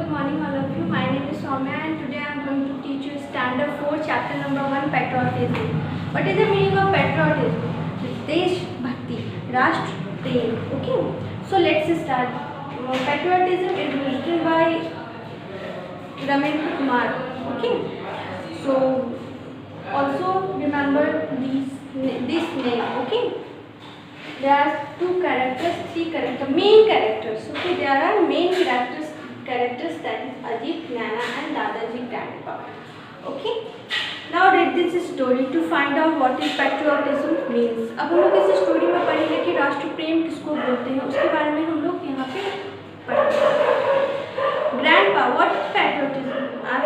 good morning all of you. My name is Soumya and today I am going to teach you Standard 4 chapter number 1 patriotism. What is the meaning of patriotism? Desh Bhakti, Rashtra Prem. Okay, so let's start. Patriotism is written by Ramendra Kumar. Okay, so also remember this name. Okay, there are two characters, three characters, main characters. Okay, there are main characters that is Ajit, Naina and Dadaji Grandpa. Okay, now read this story to find out what is patriotism means. अब हम लोग इस story में पढ़ेंगे कि राष्ट्र प्रेम किसको बोलते हैं, उसके बारे में हम लोग यहाँ पे पढ़ेंगे. Grandpa, what is patriotism? आज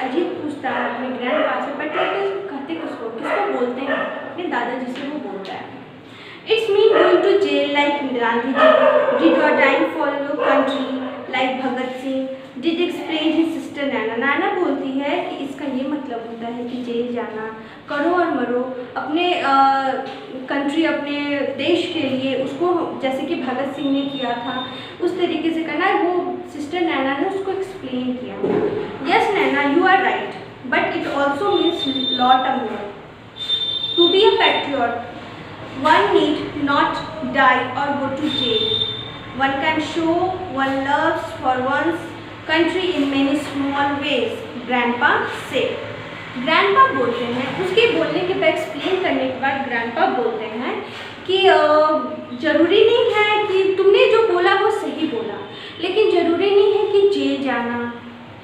अजीत पूछता है अपने ग्रैंडपा से patriotism कहते किसको बोलते हैं. अपने दादाजी से वो बोलता है. It's mean going to jail like Gandhi ji, did your time for your country like Bhagat Singh, did explain his sister Naina. नाना बोलती है कि इसका ये मतलब होता है कि जेल जाना, करो और मरो, अपने कंट्री अपने देश के लिए, उसको जैसे कि भगत सिंह ने किया था उस तरीके से करना है. वो सिस्टर नैना ने उसको एक्सप्लेन किया. Yes Naina, you are right, but it also means lot of more. To be a patriot one need not die or go to jail. One can show one loves for one's country in many small ways. Grandpa said. Grandpa बोलते हैं, उसके बोलने के बाद explain करने के बाद grandpa बोलते हैं कि ज़रूरी नहीं है कि तुमने जो बोला वो सही बोला, लेकिन ज़रूरी नहीं है कि जेल जाना,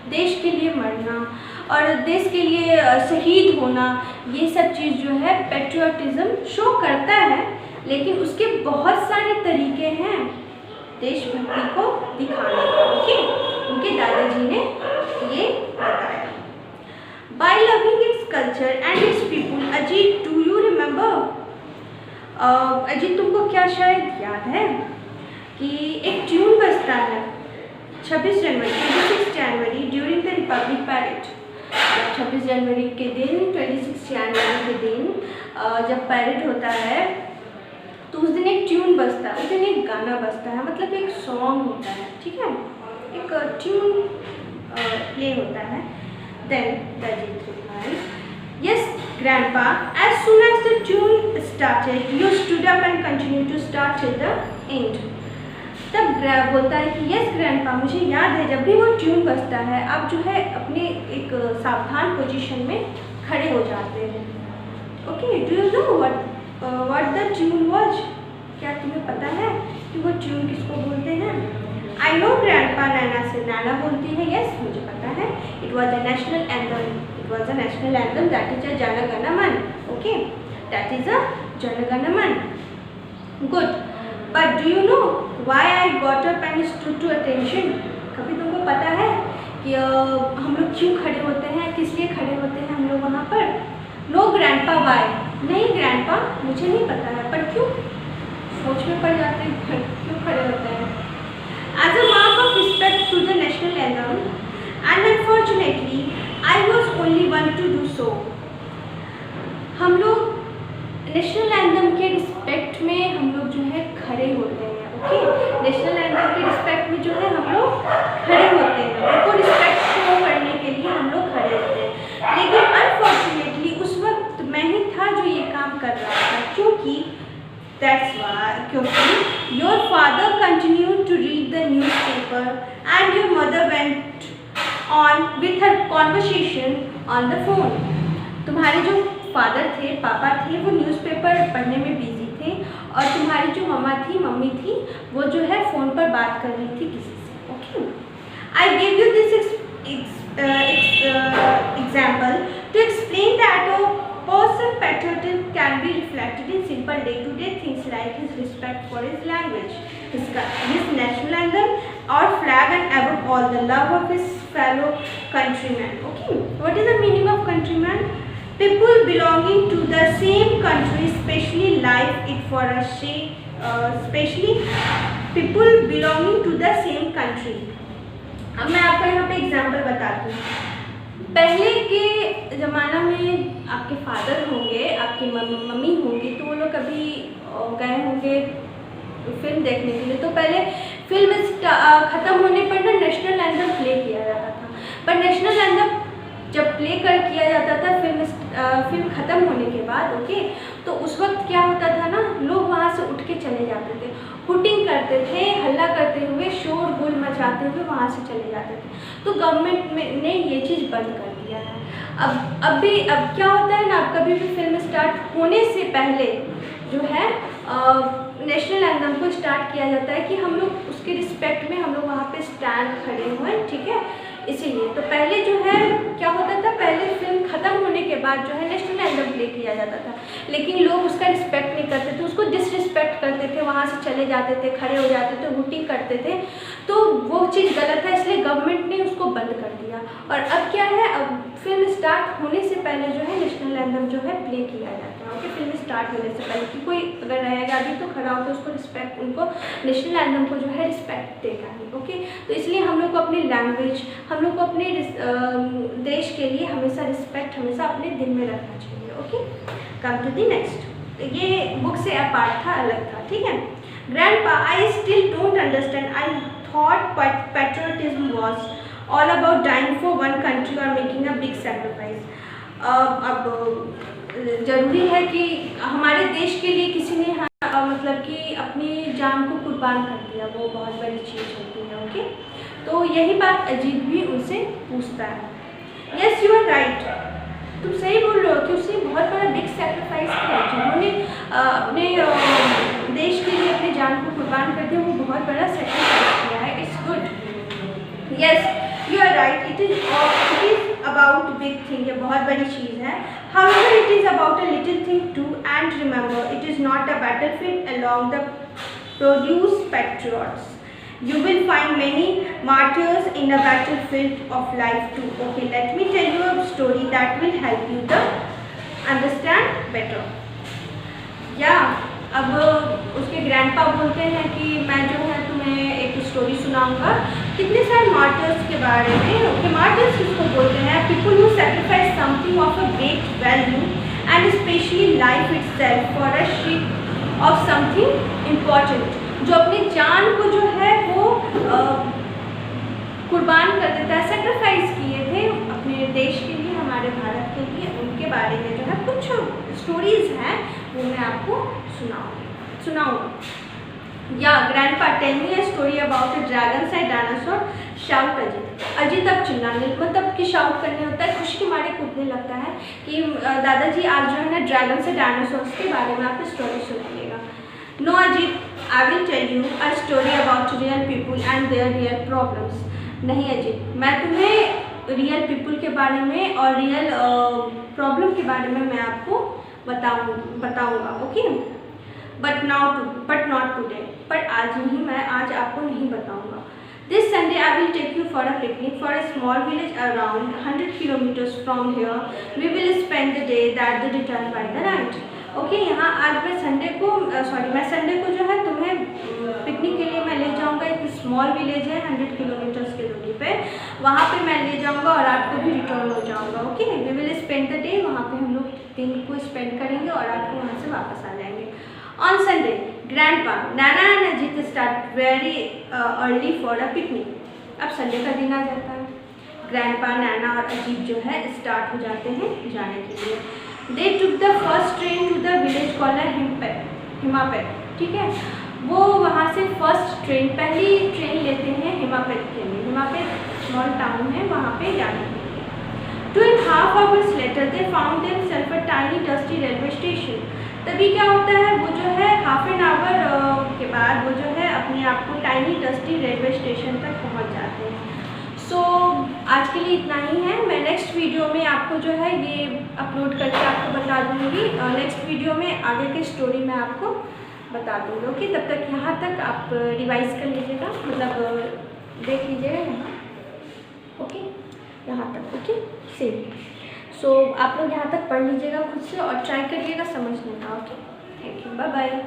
देश के लिए मरना और देश के लिए शहीद होना, ये सब चीज़ जो है पेट्रियोटिज़म शो करता है, लेकिन उसके बहुत सारे तरीके हैं देशभक्ति को दिखाने के. ओके, उनके दादाजी ने ये बताया. By loving its culture and its people. Ajit, do you remember? Ajit, तुमको क्या शायद याद है कि एक ट्यून बजता है 26 जनवरी ड्यूरिंग द रिपब्लिक पैरेड. 26 जनवरी के दिन, 26 जनवरी के दिन जब पैरेड होता है तो उस दिन एक ट्यून बजता है, उस दिन एक गाना बजता है, मतलब एक सॉन्ग होता है. ठीक है, एक ट्यून प्ले होता है. Then the Ajit replied, yes grandpa, as soon as the tune started you stood up and continue to start till the end. तब बोलता है कि यस ग्रैंडपा, मुझे याद है जब भी वो ट्यून बजता है आप जो है अपने एक सावधान पोजीशन में खड़े हो जाते हैं. Okay, do you know what the tune was? क्या तुम्हें पता है कि वो ट्यून किसको बोलते हैं? आई नो ग्रैंडपा, नैना से. नैना बोलती है यस मुझे पता है. It was a national anthem, that is a Jana Gana मन. Okay, that is a Jana Gana Mana. Good, but do you know why I got up and stood to attention? कभी तुमको पता है कि हम लोग क्यों खड़े होते हैं, किस लिए खड़े होते हैं हम लोग वहाँ पर? No grandpa, why? नहीं ग्रैंडपा, मुझे नहीं पता है, पर क्यों? सोच में पड़ जाते हैं क्यों खड़े होते हैं. As a mark of respect to the national anthem and unfortunately I was only one to do so. हम लोग नेशनल एंथम के रिस्पेक्ट में हम लोग जो है खड़े होते हैं. ओके, नेशनल एंथम के रिस्पेक्ट में जो है हम लोग खड़े होते हैं, उनको रिस्पेक्ट शो करने के लिए हम लोग खड़े होते हैं. लेकिन अनफॉर्चुनेटली उस वक्त मैं ही था जो ये काम कर रहा था, क्योंकि your father continued to read the newspaper and your mother went on with her conversation on the phone. तुम्हारे जो फादर थे, पापा थे, वो न्यूज़पेपर पढ़ने में बिजी थे और तुम्हारी जो मम्मी थी वो जो है फ़ोन पर बात कर रही थी किसी से. Okay, I gave you this example to explain that a person's patriotism can be reflected in simple day-to-day things like his respect for his language, his national anthem or flag, and above all the love of his fellow countrymen. Okay, what is the meaning of countrymen? People belonging to the same country, especially like it for a especially people belonging to the same country. अब मैं आपको यहाँ पे example बताती हूँ. पहले के ज़माना में आपके फादर होंगे, आपकी मम्मी होंगी, तो वो लोग कभी गए होंगे फिल्म देखने के लिए, तो पहले फिल्म ख़त्म होने पर ना नेशनल एंथम प्ले प्ले कर किया जाता था फिल्म ख़त्म होने के बाद, ओके, तो उस वक्त क्या होता था ना, लोग वहाँ से उठ के चले जाते थे, हुटिंग करते थे, हल्ला करते हुए, शोर गुल मचाते हुए वहाँ से चले जाते थे। तो गवर्नमेंट ने ये चीज़ बंद कर दिया है। अब क्या होता है ना, कभी भी फिल्म स्टार्ट होने से पहले जो है नेशनल एंथम को स्टार्ट किया जाता है कि हम लोग उसके रिस्पेक्ट में हम लोग वहाँ पे स्टैंड खड़े हुए, ठीक है। इसीलिए तो पहले जो है क्या होता था, पहले फिल्म ख़त्म होने के बाद जो है नेशनल एंथम प्ले किया जाता था, लेकिन लोग उसका रिस्पेक्ट नहीं करते थे, उसको डिसरिस्पेक्ट करते थे, वहाँ से चले जाते थे, खड़े हो जाते थे, हुटिंग करते थे। तो वो चीज़ गलत है, इसलिए गवर्नमेंट ने उसको बंद कर दिया। और अब क्या है, अब फिल्म स्टार्ट होने से पहले जो है नेशनल एंथम जो है प्ले किया जाता है, ओके, फिल्म स्टार्ट होने से पहले कि कोई अगर रहेगा अभी तो खड़ा होकर उसको रिस्पेक्ट, उनको नेशनल एंथम को जो है रिस्पेक्ट देगा ही, ओके। तो इसलिए हम लोग को अपनी लैंग्वेज, हम लोग को अपने देश के लिए हमेशा रिस्पेक्ट हमेशा अपने दिल में रखना चाहिए, okay. Come to the next, ये बुक से अपार्ट था, अलग था, ठीक है। Grandpa, I still don't understand, I thought patriotism was all about dying for one country or making a big sacrifice. अब ज़रूरी है कि हमारे देश के लिए किसी ने मतलब कि अपनी जान को कुर्बान कर दिया, वो बहुत बड़ी चीज़ होती है, ओके। तो यही बात अजीत भी उनसे पूछता है। यस यू आर राइट, तुम सही बोल रहे हो कि उसने बहुत बड़ा बिग सेक्रीफाइस किया, जिन्होंने अपने देश के लिए अपनी जान को कुर्बान कर दिया, वो बहुत बड़ा सेक्रीफाइस किया है। It's good, yes you are right, it is about big thing, ये बहुत बड़ी चीज़ है। However, it is about a little thing too, and remember, it is not a battlefield along the produce patriots. You will find many martyrs in a battlefield of life too. Okay, let me tell you a story that will help you to understand better. Yeah, अब उसके grandpa बोलते हैं कि मैं जो है तुम्हें एक स्टोरी सुनाऊंगा कितने सारे मार्टर्स के बारे में। ओके, मार्टर्स किसको बोलते हैं? People who sacrifice something of a great value and specially life itself for a ship of something important, जो अपनी जान को जो है वो कुर्बान कर देता है, सेक्रीफाइस किए थे अपने देश के लिए, हमारे भारत के लिए। उनके बारे में जो है कुछ स्टोरीज हैं वो मैं आपको सुनाऊंगा। या grandpa, tell me a story about a dragon side dinosaur. Shout Ajit अब चिल्लाने, मतलब कि शाउट करने होता है, खुशी के मारे कूदने लगता है कि दादाजी आज जो है ना ड्रैगन से डायनासोर्स के बारे में आप स्टोरी सुनाइएगा। No Ajit, I will tell you a story about real people and their real problems. नहीं अजीत, मैं तुम्हें रियल पीपल के बारे में और रियल प्रॉब्लम के बारे में मैं आपको बताऊंगा, ओके, बट नॉट टुडे, पर आज नहीं, मैं आज आपको नहीं बताऊंगा। This Sunday I will take you for a picnic for a small village around 100 kilometres from here. We will spend the day that the return by the night. Okay, यहाँ आज मैं संडे को जो है तुम्हें पिकनिक के लिए मैं ले जाऊँगा। एक स्मॉल विलेज है 100 किलोमीटर्स की दूरी पे, वहाँ पे मैं ले जाऊँगा और रात को भी रिटर्न हो जाऊँगा। Okay, we will spend the day, वहाँ पे हम लोग दिन को स्पेंड करेंगे और रात को वहाँ से वापस आ जाएंगे। On Sunday grandpa, Naina and Ajit start very early for a picnic. अब संडे का दिन आ जाता है, ग्रैंडपा, नैना और अजीत जो है स्टार्ट हो जाते हैं जाने के लिए। They took the first train to the village called Himapet, ठीक है। वो वहाँ से पहली ट्रेन लेते हैं हिमापेट के लिए। हिमापेट स्मॉल टाउन है, वहाँ पे जाने के लिए। 2.5 hours later they found themselves a tiny dusty railway station. तभी क्या होता है, वो जो है हाफ एन आवर के बाद वो जो है अपने आप को टाइनी डस्टी रेलवे स्टेशन तक पहुंच जाते हैं। सो आज के लिए इतना ही है। मैं नेक्स्ट वीडियो में आपको जो है ये अपलोड करके आपको बता दूँगी। नेक्स्ट वीडियो में आगे की स्टोरी मैं आपको बता दूँगी। ओके, तब तक यहाँ तक आप रिवाइज कर लीजिएगा, मतलब देख लीजिएगा यहाँ, ओके, यहाँ तक, ओके, सेम। सो आप लोग यहाँ तक पढ़ लीजिएगा खुद से और ट्राई करिएगा समझने का। Okay, thank you, bye bye.